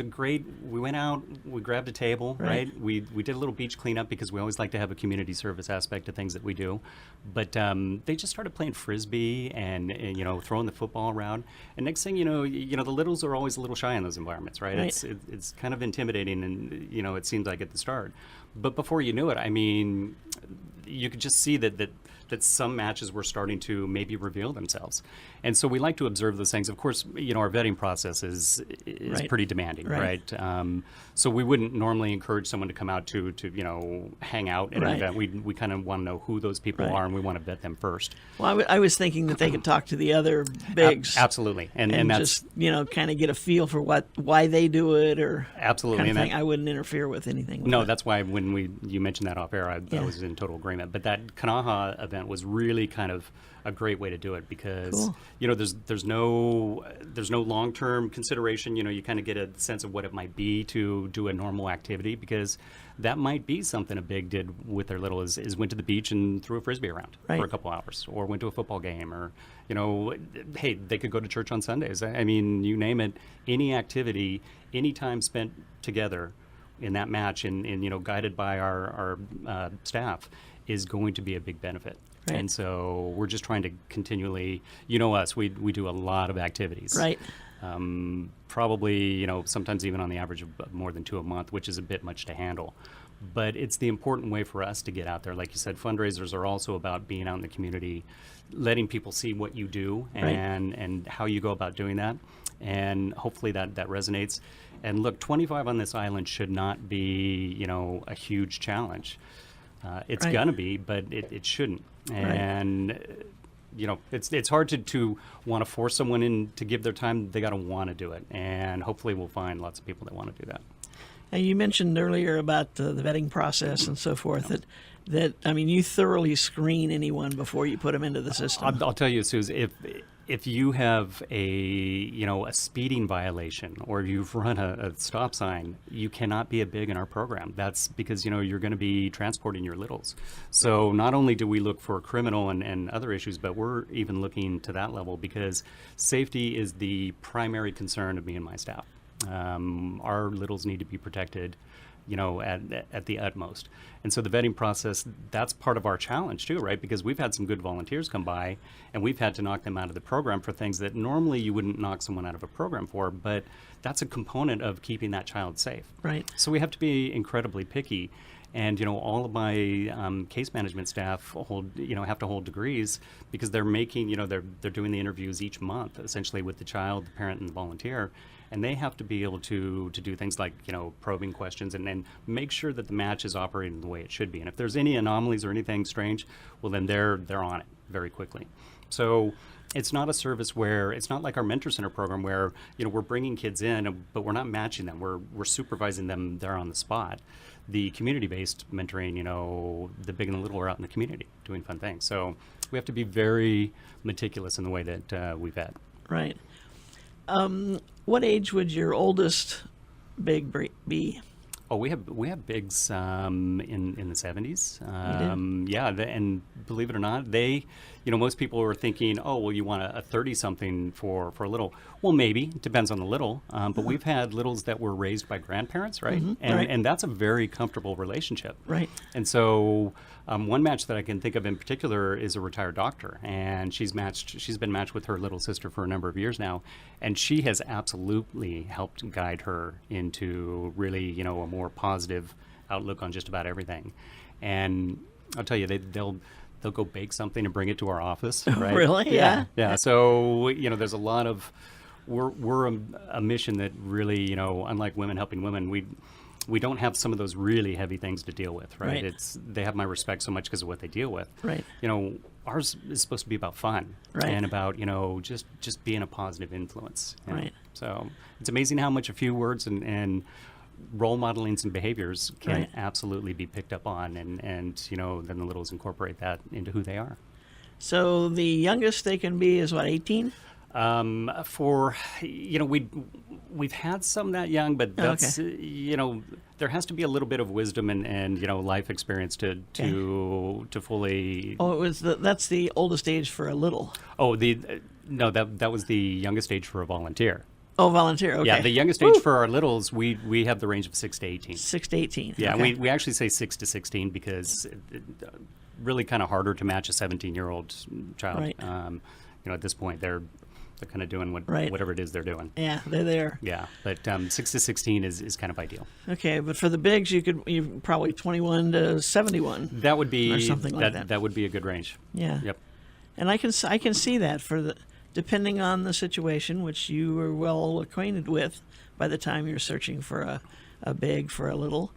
great, we went out, we grabbed a table, right? We did a little beach cleanup because we always like to have a community service aspect to things that we do. But they just started playing Frisbee and throwing the football around. And next thing you know, the littles are always a little shy in those environments, right? It's kind of intimidating, and, it seems like at the start. But before you knew it, I mean, you could just see that some matches were starting to maybe reveal themselves. And so we like to observe those things. Of course, our vetting process is pretty demanding, right? So we wouldn't normally encourage someone to come out to hang out at an event. We kind of want to know who those people are, and we want to vet them first. Well, I was thinking that they could talk to the other bigs. Absolutely. And that's just, kind of get a feel for why they do it, or absolutely. kind of thing. I wouldn't interfere with anything. No, that's why when you mentioned that off air, I was in total agreement. But that Kanaha event was really kind of a great way to do it because there's no long-term consideration. You kind of get a sense of what it might be to do a normal activity, because that might be something a big did with their little is went to the beach and threw a Frisbee around for a couple hours, or went to a football game, or hey, they could go to church on Sundays. I mean, you name it, any activity, any time spent together in that match and guided by our staff is going to be a big benefit. Right. And so we're just trying to continually, us, we do a lot of activities. Right. Probably, sometimes even on the average of more than 2 a month, which is a bit much to handle. But it's the important way for us to get out there. Like you said, fundraisers are also about being out in the community, letting people see what you do and how you go about doing that. And hopefully that resonates. And look, 25 on this island should not be, a huge challenge. It's going to be, but it shouldn't. And, it's hard to want to force someone in to give their time. They got to want to do it. And hopefully we'll find lots of people that want to do that. Now, you mentioned earlier about the vetting process and so forth, that you thoroughly screen anyone before you put them into the system. I'll tell you, Suze, if you have a speeding violation, or you've run a stop sign, you cannot be a big in our program. That's because you're going to be transporting your littles. So not only do we look for criminal and other issues, but we're even looking to that level, because safety is the primary concern of me and my staff. Our littles need to be protected, at the utmost. And so the vetting process, that's part of our challenge too, right? Because we've had some good volunteers come by, and we've had to knock them out of the program for things that normally you wouldn't knock someone out of a program for, but that's a component of keeping that child safe. Right. So we have to be incredibly picky. And, all of my case management staff have to hold degrees, because they're making, they're doing the interviews each month, essentially, with the child, the parent, and the volunteer. And they have to be able to do things like, probing questions and make sure that the match is operating the way it should be. And if there's any anomalies or anything strange, well, then they're on it very quickly. So it's not a service where, it's not like our Mentor Center program where, we're bringing kids in, but we're not matching them. We're supervising them there on the spot. The community-based mentoring, the big and the little are out in the community doing fun things. So we have to be very meticulous in the way that we vet. Right. What age would your oldest big be? Oh, we have bigs in the 70s. And believe it or not, they, most people are thinking, oh, well, you want a 30-something for a little. Well, maybe. It depends on the little. But we've had littles that were raised by grandparents, right? Mm-hmm. And that's a very comfortable relationship. Right. And so one match that I can think of in particular is a retired doctor. And she's been matched with her little sister for a number of years now. And she has absolutely helped guide her into really, a more positive outlook on just about everything. And I'll tell you, they'll go bake something and bring it to our office. Right? Really? Yeah. Yeah. So, there's a lot of, we're a mission that really, unlike Women Helping Women, we don't have some of those really heavy things to deal with, right? They have my respect so much because of what they deal with. Right. Ours is supposed to be about fun, right, and about, just being a positive influence. Right. So it's amazing how much a few words and role modeling some behaviors can absolutely be picked up on, and then the littles incorporate that into who they are. So the youngest they can be is what, 18? For, we've had some that young, but that's, there has to be a little bit of wisdom and life experience to fully. Oh, that's the oldest age for a little. Oh, no, that was the youngest age for a volunteer. Oh, volunteer. Okay. Yeah, the youngest age for our littles, we have the range of 6 to 18. 6 to 18. Yeah, okay. we actually say 6 to 16 because really kind of harder to match a 17-year-old child. Right. At this point, they're kind of doing Right. whatever it is they're doing. Yeah, they're there. Yeah, but 6 to 16 is kind of ideal. Okay, but for the bigs, you probably 21 to 71. That would be Or something like that. That would be a good range. Yeah. Yep. And I can see that depending on the situation, which you are well acquainted with by the time you're searching for a big for a little.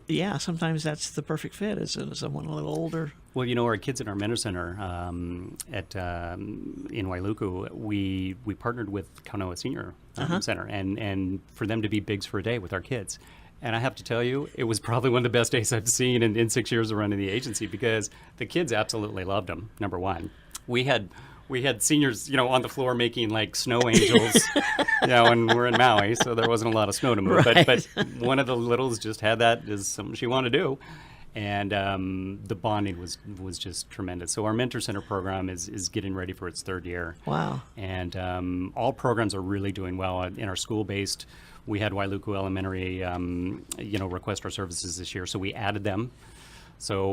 Yeah, sometimes that's the perfect fit is someone a little older. Well, our kids in our mentor center in Wailuku, we partnered with Kaunoa Senior Center, and for them to be bigs for a day with our kids. And I have to tell you, it was probably one of the best days I've seen in 6 years of running the agency because the kids absolutely loved them, number one. We had seniors, on the floor making like snow angels, and we're in Maui, so there wasn't a lot of snow to move. Right. But one of the littles just had that as something she wanted to do. And the bonding was just tremendous. So our Mentor Center program is getting ready for its third year. Wow. And all programs are really doing well. In our school-based, we had Wailuku Elementary, request our services this year, so we added them. So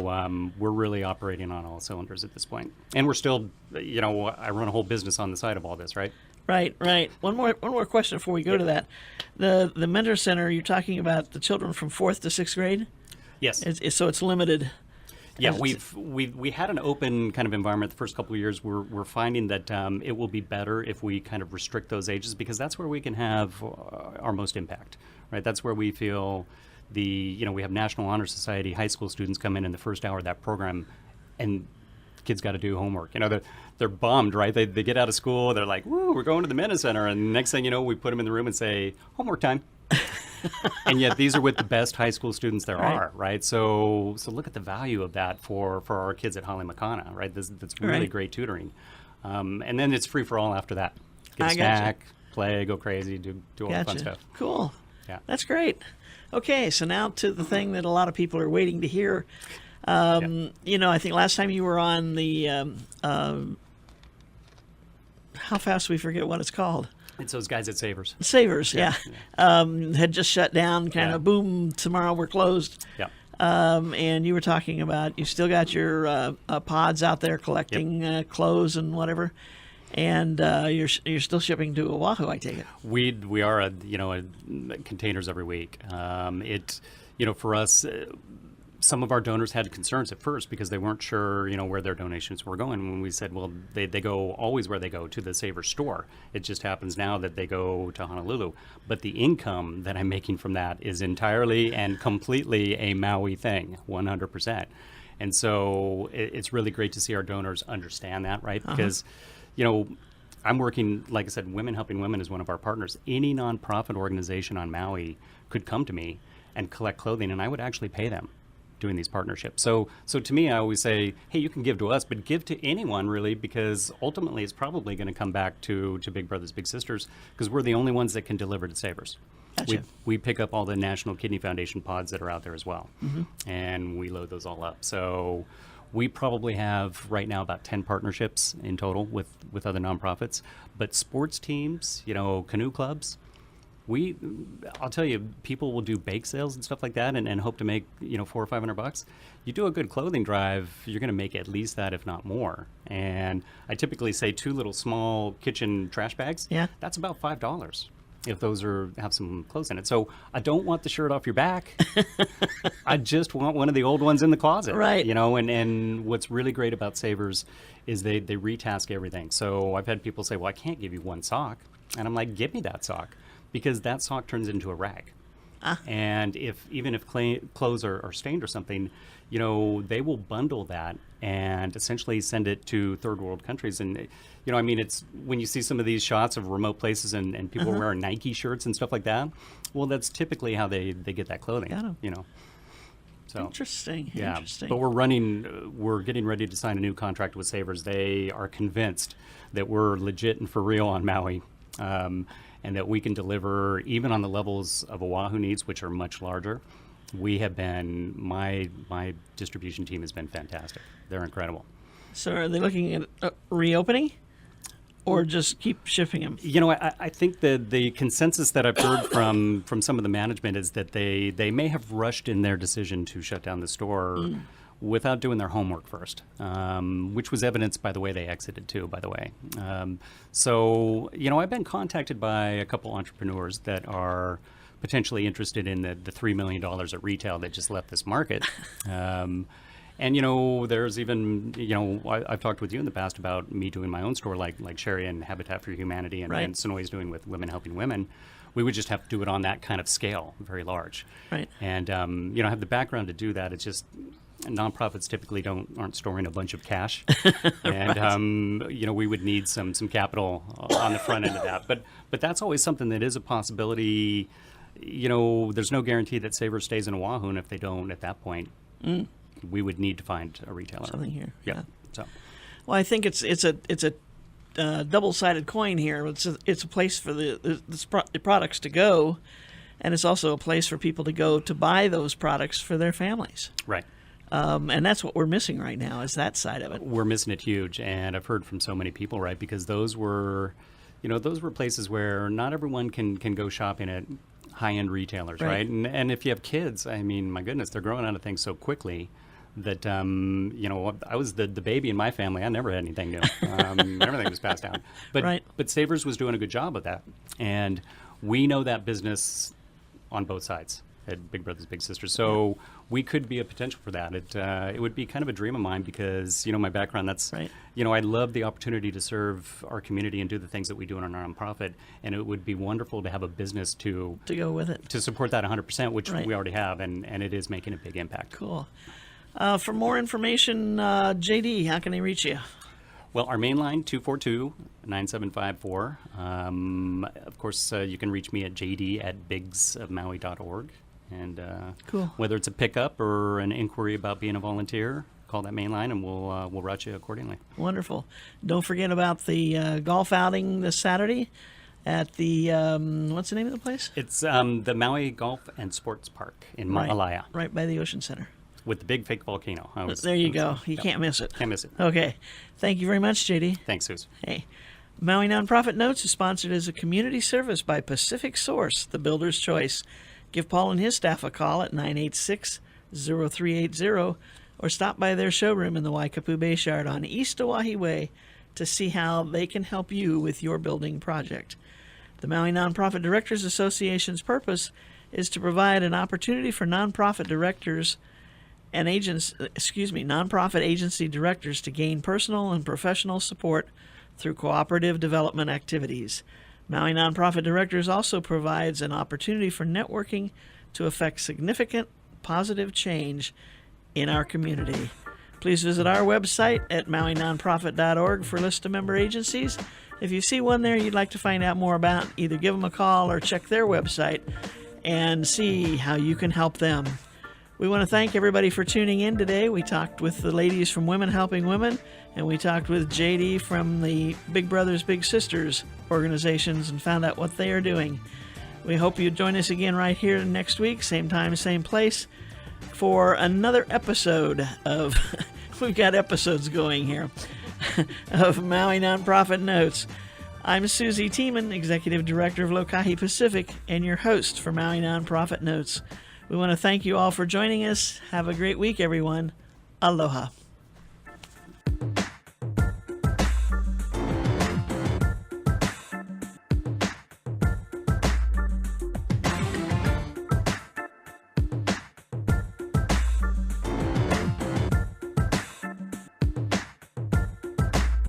we're really operating on all cylinders at this point. And we're still, I run a whole business on the side of all this, right? Right. One more question before we go to that. The Mentor Center, you're talking about the children from 4th to 6th grade? Yes. So it's limited. Yeah, we had an open kind of environment the first couple of years. We're finding that it will be better if we kind of restrict those ages because that's where we can have our most impact, right? That's where we feel we have National Honor Society high school students come in the first hour of that program, and kids got to do homework. They're bummed, right? They get out of school, they're like, "Woo, we're going to the Mentor Center," and next thing you know, we put them in the room and say, "Homework time." And yet these are with the best high school students there are, right? So look at the value of that for our kids at Hale Makana, right? That's really great tutoring. And then it's free for all after that. Get a snack, play, go crazy, do all the fun stuff. Cool. Yeah. That's great. Okay, so now to the thing that a lot of people are waiting to hear. I think last time you were on the how fast we forget what it's called. It's those guys at Savers. Savers, yeah. Had just shut down, kind of boom, tomorrow we're closed. Yeah. And you were talking about you still got your pods out there collecting clothes and whatever, and you're still shipping to Oahu, I take it. We are containers every week. For us. Some of our donors had concerns at first because they weren't sure, where their donations were going. When we said, well, they go always where they go, to the Savers store. It just happens now that they go to Honolulu. But the income that I'm making from that is entirely and completely a Maui thing, 100%. And so it's really great to see our donors understand that, right? Because, I'm working, like I said, Women Helping Women is one of our partners. Any nonprofit organization on Maui could come to me and collect clothing, and I would actually pay them doing these partnerships. So to me, I always say, hey, you can give to us, but give to anyone really, because ultimately it's probably going to come back to Big Brothers Big Sisters, because we're the only ones that can deliver to Savers. Gotcha. We pick up all the National Kidney Foundation pods that are out there as well, and we load those all up. So we probably have right now about 10 partnerships in total with other nonprofits, but sports teams, canoe clubs, I'll tell you, people will do bake sales and stuff like that and hope to make, $400 or $500. You do a good clothing drive, you're going to make at least that, if not more. And I typically say 2 little small kitchen trash bags. Yeah. That's about $5 if those have some clothes in it. So I don't want the shirt off your back. I just want one of the old ones in the closet. Right. And what's really great about Savers is they retask everything. So I've had people say, well, I can't give you one sock. And I'm like, give me that sock. Because that sock turns into a rag. And even if clothes are stained or something, they will bundle that and essentially send it to third world countries. And, it's when you see some of these shots of remote places and people wearing Nike shirts and stuff like that, well, that's typically how they get that clothing, So Interesting. yeah, Interesting. but we're getting ready to sign a new contract with Savers. They are convinced that we're legit and for real on Maui, and that we can deliver even on the levels of Oahu needs, which are much larger. My distribution team has been fantastic. They're incredible. So are they looking at reopening, or just keep shipping them? You know, I think the consensus that I've heard from some of the management is that they may have rushed in their decision to shut down the store without doing their homework first, which was evidenced by the way they exited too, by the way. So, you know, I've been contacted by a couple entrepreneurs that are potentially interested in the $3 million at retail that just left this market. And, you know, there's even, you know, I've talked with you in the past about me doing my own store like Sherry and Habitat for Humanity and, Right. and Sonoy's doing with Women Helping Women. We would just have to do it on that kind of scale, very large. Right. And, you know, I have the background to do that. It's just nonprofits typically aren't storing a bunch of cash. And, you know, we would need some capital on the front end of that. But that's always something that is a possibility. You know, there's no guarantee that Savers stays in Oahu, and if they don't at that point, we would need to find a retailer. Something here. Yep. Yeah. So, Well, I think it's a double-sided coin here. It's a place for the products to go, and it's also a place for people to go to buy those products for their families. right. And that's what we're missing right now, is that side of it. We're missing it huge, and I've heard from so many people, right, because those were places where not everyone can go shopping at high-end retailers, Right. right? And if you have kids, I mean, my goodness, they're growing out of things so quickly that, you know, I was the baby in my family. I never had anything new. Everything was passed down. But, Right. but Savers was doing a good job of that. And we know that business on both sides at Big Brothers Big Sisters. So we could be a potential for that. It would be kind of a dream of mine because, you know, my background, that's, Right. you know, I love the opportunity to serve our community and do the things that we do in our nonprofit. And it would be wonderful to have a business to go with it. to support that 100%, which Right. we already have, and it is making a big impact. Cool. For more information, JD, how can they reach you? Well, our main line, 242-9754. Of course, you can reach me at jd@bigsofmaui.org. And Cool. whether it's a pickup or an inquiry about being a volunteer, call that main line and we'll route you accordingly. Wonderful. Don't forget about the golf outing this Saturday at the, what's the name of the place? It's the Maui Golf and Sports Park in Ma'alaya Right by the Ocean Center. with the big fake volcano. There you go. You can't miss it. Can't miss it. Okay. Thank you very much, JD. Thanks, Suze. Hey. Maui Nonprofit Notes is sponsored as a community service by Pacific Source, the builder's choice. Give Paul and his staff a call at 986-0380 or stop by their showroom in the Waikapu Bayshard on East Oahe Way to see how they can help you with your building project. The Maui Nonprofit Directors Association's purpose is to provide an opportunity for nonprofit directors and nonprofit agency directors to gain personal and professional support through cooperative development activities. Maui Nonprofit Directors also provides an opportunity for networking to affect significant positive change in our community. Please visit our website at mauinonprofit.org for a list of member agencies. If you see one there you'd like to find out more about, either give them a call or check their website and see how you can help them. We want to thank everybody for tuning in today. We talked with the ladies from Women Helping Women, and we talked with JD from the Big Brothers Big Sisters organizations and found out what they are doing. We hope you join us again right here next week, same time, same place, for another episode of, we've got episodes going here, of Maui Nonprofit Notes. I'm Susie Tiemann, Executive Director of Lokahi Pacific, and your host for Maui Nonprofit Notes. We want to thank you all for joining us. Have a great week, everyone. Aloha.